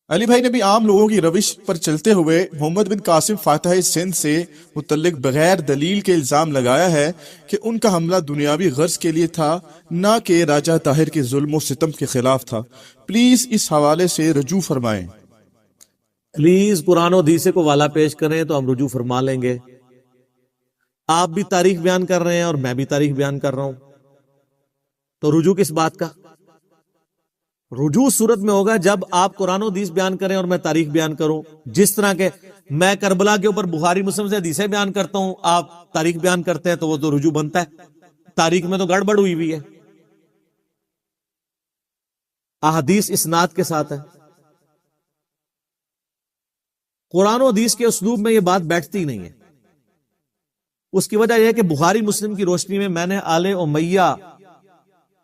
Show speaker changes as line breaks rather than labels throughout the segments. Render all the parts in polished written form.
علی بھائی نے بھی عام لوگوں کی روش پر چلتے ہوئے محمد بن قاسم فاتح سندھ سے متعلق بغیر دلیل کے الزام لگایا ہے کہ ان کا حملہ دنیاوی غرض کے لیے تھا، نہ کہ راجہ طاہر کے ظلم و ستم کے خلاف تھا۔ پلیز اس حوالے سے رجوع فرمائیں۔
پلیز قرآن و حدیث کو والا پیش کریں تو ہم رجوع فرما لیں گے۔ آپ بھی تاریخ بیان کر رہے ہیں اور میں بھی تاریخ بیان کر رہا ہوں، تو رجوع کس بات کا؟ رجوع صورت میں ہوگا جب آپ قرآن و حدیث بیان کریں اور میں تاریخ بیان کروں۔ جس طرح کے میں کربلا کے اوپر بخاری مسلم سے حدیثیں بیان کرتا ہوں، آپ تاریخ بیان کرتے ہیں، تو وہ تو رجوع بنتا ہے۔ تاریخ میں تو گڑبڑ ہوئی ہوئی ہے، احادیث اسناد کے ساتھ ہے۔ قرآن و حدیث کے اسلوب میں یہ بات بیٹھتی نہیں ہے۔ اس کی وجہ یہ ہے کہ بخاری مسلم کی روشنی میں نے آل امیہ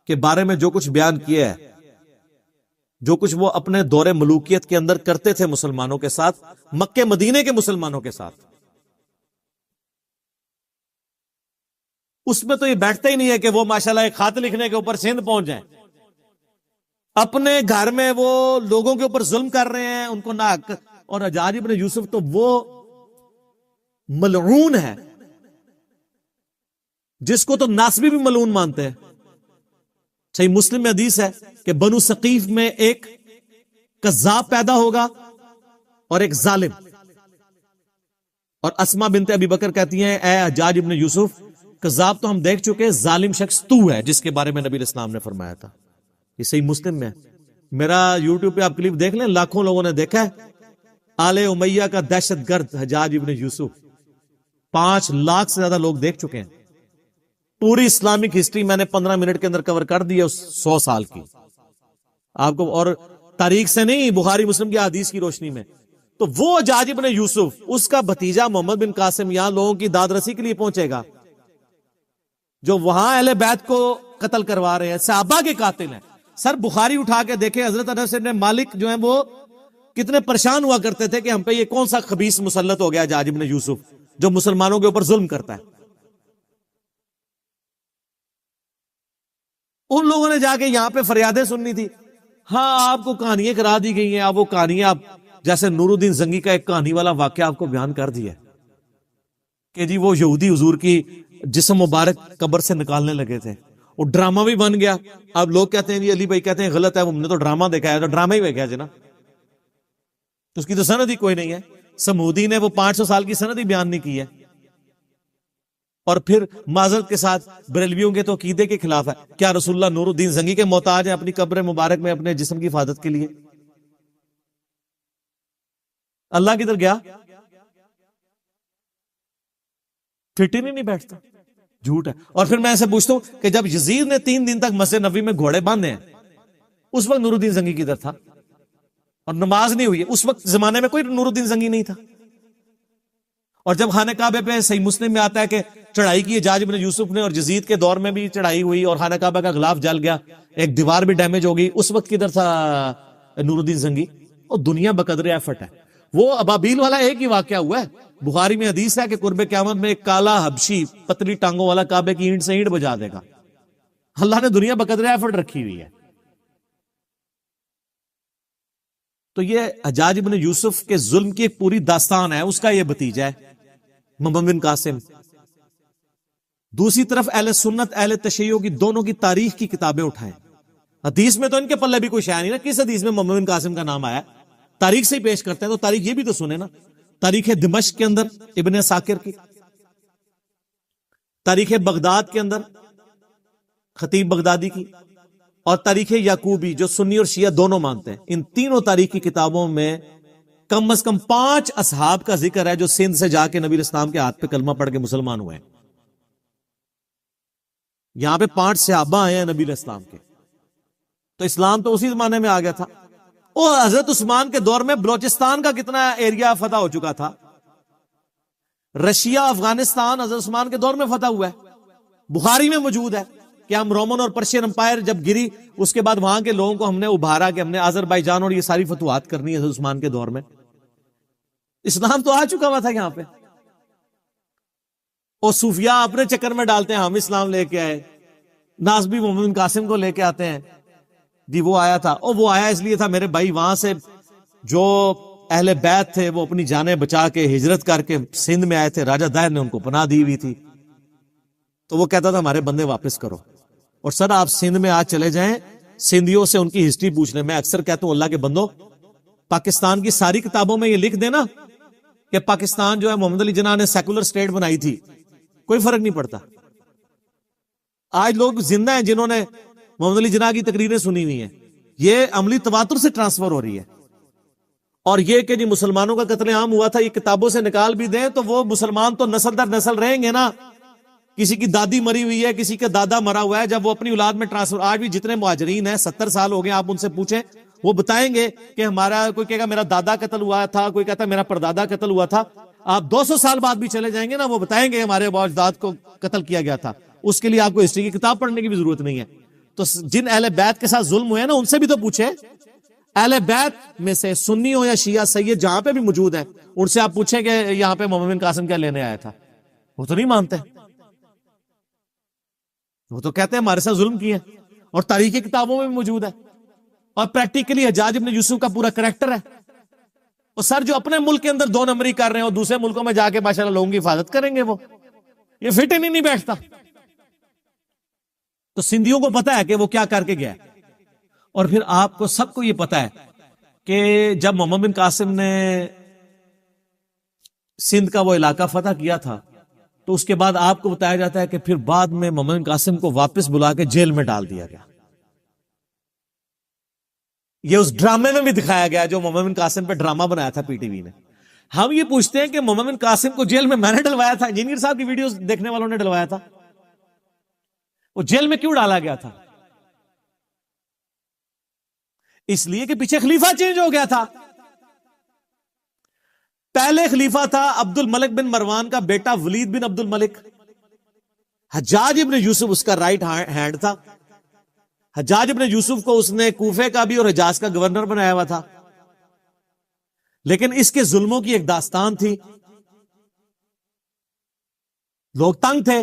کے بارے میں جو کچھ بیان کیا ہے، جو کچھ وہ اپنے دور ملوکیت کے اندر کرتے تھے مسلمانوں کے ساتھ، مکے مدینے کے مسلمانوں کے ساتھ، اس میں تو یہ بیٹھتا ہی نہیں ہے کہ وہ ماشاءاللہ ایک خط لکھنے کے اوپر سندھ پہنچ جائیں۔ اپنے گھر میں وہ لوگوں کے اوپر ظلم کر رہے ہیں، ان کو ناحق۔ اور حجاج ابن یوسف تو وہ ملعون ہے جس کو تو ناصبی بھی ملعون مانتے ہیں۔ صحیح مسلم میں حدیث ہے کہ بنو ثقیف میں ایک کذاب پیدا ہوگا اور ایک ظالم، اور اسما بنت ابی بکر کہتی ہیں اے حجاج ابن یوسف، کذاب تو ہم دیکھ چکے، ظالم شخص تو ہے جس کے بارے میں نبی علیہ السلام نے فرمایا تھا۔ یہ صحیح مسلم میں ہے۔ میرا یوٹیوب پہ آپ کلپ دیکھ لیں، لاکھوں لوگوں نے دیکھا ہے۔ آل امیہ کا دہشت گرد حجاج ابن یوسف 5 لاکھ سے زیادہ لوگ دیکھ چکے ہیں۔ پوری اسلامک ہسٹری میں نے 15 منٹ کے اندر کور کر دی ہے، 100 سال کی آپ کو، اور تاریخ سے نہیں، بخاری مسلم کی حدیث کی روشنی میں۔ تو وہ حجاج ابن یوسف، اس کا بھتیجا محمد بن قاسم یہاں لوگوں کی داد رسی کے لیے پہنچے گا، جو وہاں اہل بیت کو قتل کروا رہے ہیں، صحابہ کے قاتل ہیں۔ سر بخاری اٹھا کے دیکھیں، حضرت انس بن مالک جو ہیں وہ کتنے پریشان ہوا کرتے تھے کہ ہم پہ یہ کون سا خبیث مسلط ہو گیا حجاج ابن یوسف جو مسلمانوں کے اوپر ظلم کرتا ہے۔ ان لوگوں نے جا کے یہاں پہ فریادیں سننی تھی۔ ہاں آپ کو کہانیاں کرا دی گئی ہیں، آپ وہ کہانیاں، آپ جیسے نور الدین زنگی کا ایک کہانی والا واقعہ آپ کو بیان کر دیا کہ جی وہ یہودی حضور کی جسم مبارک قبر سے نکالنے لگے تھے، وہ ڈرامہ بھی بن گیا۔ اب لوگ کہتے ہیں جی علی بھائی کہتے ہیں غلط ہے، ہم نے تو ڈرامہ دیکھا ہے، تو ڈرامہ ہی ہو گیا جناب، تو اس کی تو سند ہی کوئی نہیں ہے۔ سمودی نے وہ 500 سال کی سند ہی بیان نہیں کی ہے، اور پھر معذرت کے ساتھ بریلویوں کے تو عقیدے کے خلاف ہے۔ کیا رسول اللہ نور الدین زنگی کے محتاج ہیں اپنی قبر مبارک میں اپنے جسم کی حفاظت کے لیے؟ اللہ کدھر گیا؟ فٹ ہی نہیں بیٹھتا، جھوٹ ہے۔ اور پھر میں ایسے پوچھتا ہوں کہ جب یزید نے 3 دن تک مسجد نبوی میں گھوڑے باندھے ہیں، اس وقت نور الدین زنگی کدھر تھا؟ اور نماز نہیں ہوئی ہے، اس وقت زمانے میں کوئی نور الدین زنگی نہیں تھا۔ اور جب خانہ کعبہ پہ صحیح مسلم میں آتا ہے کہ چڑھائی کی حجاج ابن یوسف نے، اور یزید کے دور میں بھی چڑھائی ہوئی اور خانہ کعبہ کا غلاف جل گیا، ایک دیوار بھی ڈیمیج ہو گئی، اس وقت کدھر تھا نور الدین زنگی؟ اور دنیا بقدر ایفٹ ہے۔ وہ ابابیل والا ایک ہی واقعہ ہوا ہے، بخاری میں حدیث ہے کہ قرب قیامت میں ایک کالا حبشی پتلی ٹانگوں والا کعبے کی اینٹ سے اینٹ بجا دے گا۔ اللہ نے دنیا بقدر ایفٹ رکھی ہوئی ہے۔ تو یہ حجاج ابن یوسف کے ظلم کی ایک پوری داستان ہے، اس کا یہ بھتیجا ہے محمد بن قاسم۔ دوسری طرف اہل سنت اہل تشیع کی دونوں کی تاریخ کی کتابیں اٹھائیں، حدیث میں تو ان کے پلے بھی کوئی شے نہیں نا، کس حدیث میں محمد بن قاسم کا نام آیا؟ تاریخ سے ہی پیش کرتے ہیں، تو تاریخ یہ بھی تو سنیں نا۔ تاریخ دمشق کے اندر ابن ساکر کی، تاریخ بغداد کے اندر خطیب بغدادی کی، اور تاریخ یعقوبی جو سنی اور شیعہ دونوں مانتے ہیں، ان تینوں تاریخ کی کتابوں میں کم از کم 5 اصحاب کا ذکر ہے جو سندھ سے جا کے نبی علیہ السلام کے ہاتھ پہ کلمہ پڑھ کے مسلمان ہوئے ہیں۔ یہاں پہ 5 صحابہ آئے ہیں نبی علیہ السلام کے، تو اسلام تو اسی زمانے میں آ گیا تھا۔ اور حضرت عثمان کے دور میں بلوچستان کا کتنا ایریا فتح ہو چکا تھا، رشیا افغانستان حضرت عثمان کے دور میں فتح ہوا ہے۔ بخاری میں موجود ہے کہ ہم رومن اور پرشین امپائر جب گری، اس کے بعد وہاں کے لوگوں کو ہم نے ابھارا کہ ہم نے آذربائیجان اور یہ ساری فتوحات کرنی ہے حضرت عثمان کے دور میں۔ اسلام تو آ چکا ہوا تھا یہاں پہ، اور صوفیاء اپنے چکر میں ڈالتے ہیں ہم اسلام لے کے آئے، ناصبی محمد بن قاسم کو لے کے آتے ہیں جی وہ آیا تھا، اور وہ آیا اس لیے تھا میرے بھائی وہاں سے جو اہل بیت تھے وہ اپنی جانیں بچا کے ہجرت کر کے سندھ میں آئے تھے، راجہ داہر نے ان کو پناہ دی ہوئی تھی، تو وہ کہتا تھا ہمارے بندے واپس کرو، اور سر آپ سندھ میں آج چلے جائیں، سندھیوں سے ان کی ہسٹری پوچھ لیں۔ میں اکثر کہتا ہوں اللہ کے بندوں، پاکستان کی ساری کتابوں میں یہ لکھ دینا کہ پاکستان جو ہے محمد علی جناح نے سیکولر سٹیٹ بنائی تھی، کوئی فرق نہیں پڑتا۔ آج لوگ زندہ ہیں جنہوں نے محمد علی جناح کی تقریریں سنی ہوئی ہیں، یہ عملی تواتر سے ٹرانسفر ہو رہی ہے۔ اور یہ کہ جی مسلمانوں کا قتل عام ہوا تھا، یہ کتابوں سے نکال بھی دیں تو وہ مسلمان تو نسل در نسل رہیں گے نا۔ کسی کی دادی مری ہوئی ہے، کسی کا دادا مرا ہوا ہے، جب وہ اپنی اولاد میں ٹرانسفر، آج بھی جتنے مہاجرین ہیں 70 سال ہو گئے، آپ ان سے پوچھیں وہ بتائیں گے کہ ہمارا، کوئی کہے گا میرا دادا قتل ہوا تھا، کوئی کہتا ہے میرا پردادا قتل ہوا تھا۔ آپ 200 سال بعد بھی چلے جائیں گے نا، وہ بتائیں گے ہمارے اجداد کو قتل کیا گیا تھا۔ اس کے لیے آپ کو ہسٹری کی کتاب پڑھنے کی بھی ضرورت نہیں ہے۔ تو جن اہل بیت کے ساتھ ظلم ہوئے ہیں نا، ان سے بھی تو پوچھے۔ اہل بیت میں سے سنی ہو یا شیعہ سید جہاں پہ بھی موجود ہیں، ان سے آپ پوچھیں کہ یہاں پہ محمد بن قاسم کیا لینے آیا تھا، وہ تو نہیں مانتے، وہ تو کہتے ہیں ہمارے ساتھ ظلم کیے، اور تاریخی کتابوں میں بھی موجود ہے، اور پریکٹیکلی حجاج ابن یوسف کا پورا کریکٹر ہے۔ اور سر جو اپنے ملک کے اندر 2 نمبری کر رہے ہیں اور دوسرے ملکوں میں جا کے ماشاءاللہ لوگوں کی حفاظت کریں گے، وہ یہ فٹ نہیں بیٹھتا۔ تو سندھیوں کو پتا ہے کہ وہ کیا کر کے گیا ہے۔ اور پھر آپ کو سب کو یہ پتا ہے کہ جب محمد بن قاسم نے سندھ کا وہ علاقہ فتح کیا تھا، تو اس کے بعد آپ کو بتایا جاتا ہے کہ پھر بعد میں محمد بن قاسم کو واپس بلا کے جیل میں ڈال دیا گیا۔ یہ اس ڈرامے میں بھی دکھایا گیا جو محمد بن قاسم پہ ڈرامہ بنایا تھا پی ٹی وی نے۔ ہم یہ پوچھتے ہیں کہ محمد بن قاسم کو جیل میں نے ڈلوایا تھا، انجینئر صاحب کی ویڈیوز دیکھنے والوں نے ڈلوایا تھا، وہ جیل میں کیوں ڈالا گیا تھا؟ اس لیے کہ پیچھے خلیفہ چینج ہو گیا تھا۔ پہلے خلیفہ تھا عبد الملک بن مروان کا بیٹا ولید بن عبد الملک، حجاج ابن یوسف اس کا رائٹ ہینڈ تھا۔ حجاج ابن یوسف کو اس نے کوفے کا بھی اور حجاز کا گورنر بنایا ہوا تھا، لیکن اس کے ظلموں کی ایک داستان تھی، لوگ تنگ تھے۔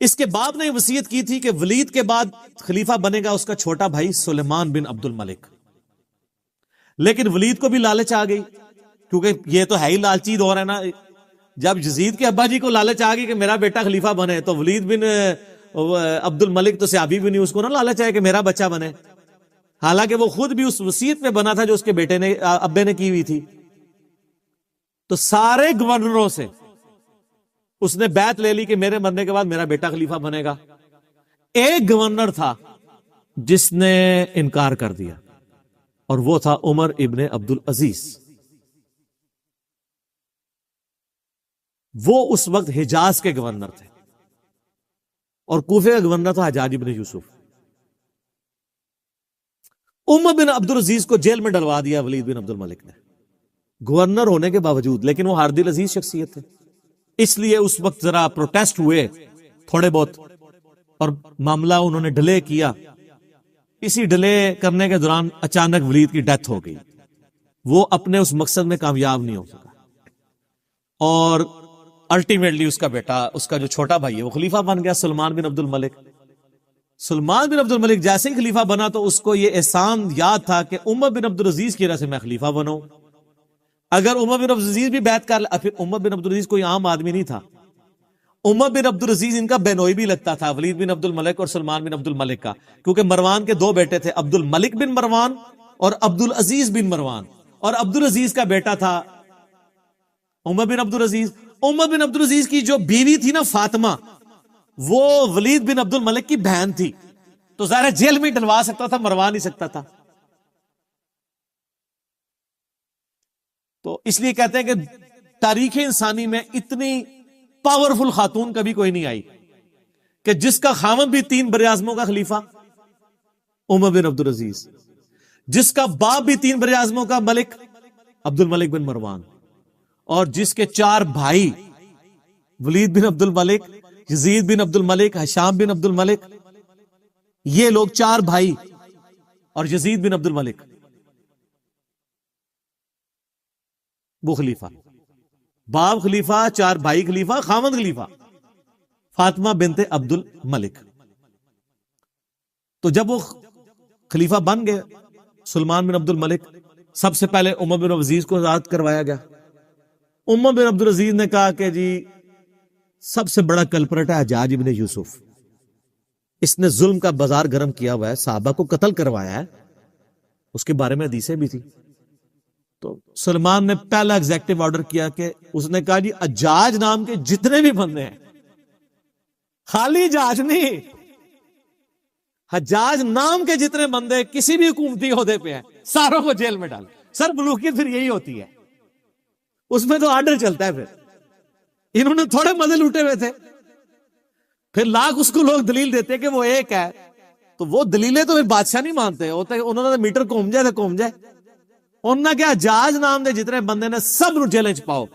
اس کے باپ نے وصیت کی تھی کہ ولید کے بعد خلیفہ بنے گا اس کا چھوٹا بھائی سلیمان بن عبد الملک، لیکن ولید کو بھی لالچ آ گئی، کیونکہ یہ تو ہے ہی لالچی دور ہے نا۔ جب یزید کے ابا جی کو لالچ آ گئی کہ میرا بیٹا خلیفہ بنے، تو ولید بن عبد الملک تو صحابی بھی نہیں، اس کو نہ لالچ آئے کہ میرا بچہ بنے، حالانکہ وہ خود بھی اس وصیت میں بنا تھا جو اس کے بیٹے نے، ابے نے کی ہوئی تھی۔ تو سارے گورنروں سے اس نے بیعت لے لی کہ میرے مرنے کے بعد میرا بیٹا خلیفہ بنے گا۔ ایک گورنر تھا جس نے انکار کر دیا، اور وہ تھا عمر ابن عبد العزیز۔ وہ اس وقت حجاز کے گورنر تھے، اور کوفے کا گورنر تھا حجاج ابن یوسف۔ عمر بن عبد العزیز کو جیل میں ڈلوا دیا ولید بن عبد الملک نے، گورنر ہونے کے باوجود، لیکن وہ ہار دل عزیز شخصیت تھے، اس لیے اس وقت ذرا پروٹیسٹ ہوئے تھوڑے بہت، اور معاملہ انہوں نے ڈیلے کیا۔ اسی ڈیلے کرنے کے دوران اچانک ولید کی ڈیتھ ہو گئی، وہ اپنے اس مقصد میں کامیاب نہیں ہو سکا، اور الٹیمیٹلی اس کا بیٹا، اس کا جو چھوٹا بھائی ہے، وہ خلیفہ بن گیا، سلمان بن عبد الملک۔ سلمان بن عبد الملک جیسے ہی خلیفہ بنا تو اس کو یہ احسان یاد تھا کہ عمر بن عبد العزیز کی وجہ سے میں خلیفہ بنوں۔ اگر عمر بن عبد العزیز بھی بیعت کر لے، پھر عمر بن عبد العزیز کوئی عام آدمی نہیں تھا، عمر بن عبد العزیز ان کا بینوئی بھی لگتا تھا، ولید بن عبد الملک اور سلمان بن عبد الملک کا، کیونکہ مروان کے 2 بیٹے تھے، عبد الملک بن مروان اور عبد العزیز بن مروان، اور عبد العزیز کا بیٹا تھا عمر بن عبد العزیز۔ عمر بن عبد العزیز کی جو بیوی تھی نا فاطمہ، وہ ولید بن عبد الملک کی بہن تھی، تو ظاہر جیل میں ڈلوا سکتا تھا، مروا نہیں سکتا تھا۔ تو اس لیے کہتے ہیں کہ تاریخ انسانی میں اتنی پاورفل خاتون کبھی کوئی نہیں آئی کہ جس کا خاوند بھی 3 براعظموں کا خلیفہ عمر بن عبد العزیز، جس کا باپ بھی 3 براعظموں کا ملک عبد الملک بن مروان، اور جس کے 4 بھائی ولید بن عبد الملک، یزید بن عبد الملک، ہشام بن عبد الملک، یہ لوگ 4 بھائی، اور یزید بن عبد الملک وہ خلیفہ، باپ خلیفہ، 4 بھائی خلیفہ، خاوند خلیفہ، فاطمہ بنت عبد الملک۔ تو جب وہ خلیفہ بن گئے سلمان بن عبد الملک، سب سے پہلے عمر بن عبدالعزیز کو آزاد کروایا گیا. عمر بن عبدالعزیز نے کہا کہ جی سب سے بڑا کلپرٹ ہے حجاج ابن یوسف، اس نے ظلم کا بازار گرم کیا ہوا ہے، صحابہ کو قتل کروایا ہے، اس کے بارے میں حدیثیں بھی تھی. تو سلمان نے پہلا ایگزیکٹو آرڈر کیا کہ اس نے کہا جی حجاج نام کے جتنے بھی بندے ہیں، خالی حجاج نہیں، حجاج نام کے جتنے بندے کسی بھی حکومتی عہدے پہ ہیں ساروں کو جیل میں ڈال. سر ملوکیت پھر یہی ہوتی ہے، اس میں تو آرڈر چلتا ہے. پھر انہوں نے تھوڑے مزے لوٹے ہوئے تھے، پھر لاکھ اس کو لوگ دلیل دیتے کہ وہ ایک ہے، تو وہ دلیلیں تو پھر بادشاہ نہیں مانتے ہوتے، انہوں نے میٹر کوم جائے تو کوم جائے. انہوں نے کیا حجاج نام دے جتنے بندے نے سب جیلیں چ پاؤ،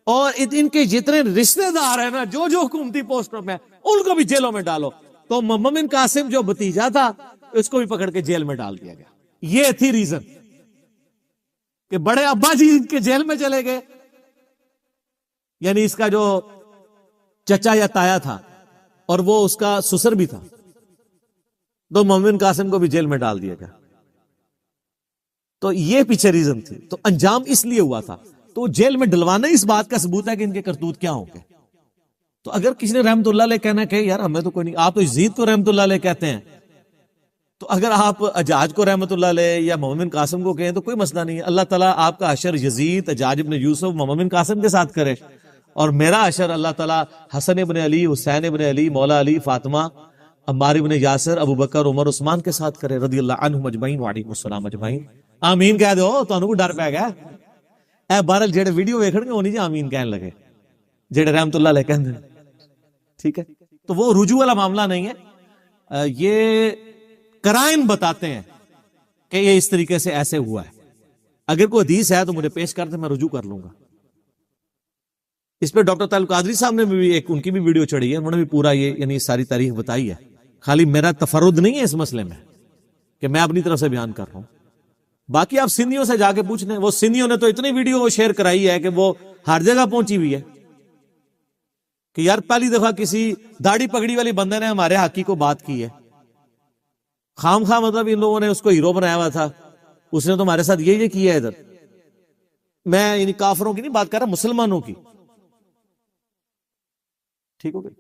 اور ان کے جتنے رشتہ دار ہیں نا جو حکومتی پوسٹوں میں ان کو بھی جیلوں میں ڈالو. تو محمد بن قاسم جو بھتیجا تھا اس کو بھی پکڑ کے جیل میں ڈال دیا گیا. یہ تھی ریزن کہ بڑے ابا جی ان کے جیل میں چلے گئے، یعنی اس کا جو چچا یا تایا تھا اور وہ اس کا سسر بھی تھا، تو محمد بن قاسم کو بھی جیل میں ڈال دیا گیا. تو یہ پیچھے ریزن تھی. تو انجام اس لیے ہوا تھا. تو جیل میں ڈلوانا اس بات کا ثبوت ہے کہ ان کے کرتوت کیا ہوں گے. تو اگر کسی نے رحمت اللہ علیہ کہنا کہ یار ہمیں تو کوئی نہیں، آپ تو یزید کو رحمت اللہ علیہ کہتے ہیں، تو اگر آپ حجاج کو رحمت اللہ علیہ یا محمد بن قاسم کو کہیں تو کوئی مسئلہ نہیں ہے. اللہ تعالیٰ آپ کا حشر یزید، حجاج ابن یوسف، محمد بن قاسم کے ساتھ کرے، اور میرا حشر اللہ تعالیٰ حسن ابن علی، حسین ابن علی، مولا علی، فاطمہ، عمار ابن یاسر، ابو بکر، عمر، عثمان کے ساتھ کرے رضی اللہ عنہم اجمعین وعلیکم السلام اجمعین. آمین کہہ دو، تانوں کو ڈر پہ گیا. اے بہرحال جڑے ویڈیو ویکھن گے وہ نہیں جی آمین کہنے لگے، جڑے رحمت اللہ علیہ کہندے. ٹھیک ہے، تو وہ رجوع والا معاملہ نہیں ہے، یہ قرائن بتاتے ہیں کہ یہ اس طریقے سے ایسے ہوا ہے. اگر کوئی حدیث ہے تو مجھے پیش کر دیں، میں رجوع کر لوں گا. اس پہ ڈاکٹر طالب قادری صاحب نے بھی ایک ان کی بھی ویڈیو چڑھی ہے، انہوں نے بھی پورا یہ یعنی ساری تاریخ بتائی ہے. خالی میرا تفرد نہیں ہے اس مسئلے میں کہ میں اپنی طرف سے بیان کر رہا ہوں. باقی آپ سندھیوں سے جا کے پوچھ لیں، وہ سندھیوں نے تو اتنی ویڈیو شیئر کرائی ہے کہ وہ ہر جگہ پہنچی ہوئی ہے کہ یار پہلی دفعہ کسی داڑھی پگڑی والی بندے نے ہمارے حقی کو بات کی ہے. خام خواہ مطلب ان لوگوں نے اس کو ہیرو بنایا ہوا تھا، اس نے تو ہمارے ساتھ یہ کیا ہے. ادھر میں یعنی کافروں کی نہیں بات کر رہا، مسلمانوں کی. ٹھیک ہو گئی.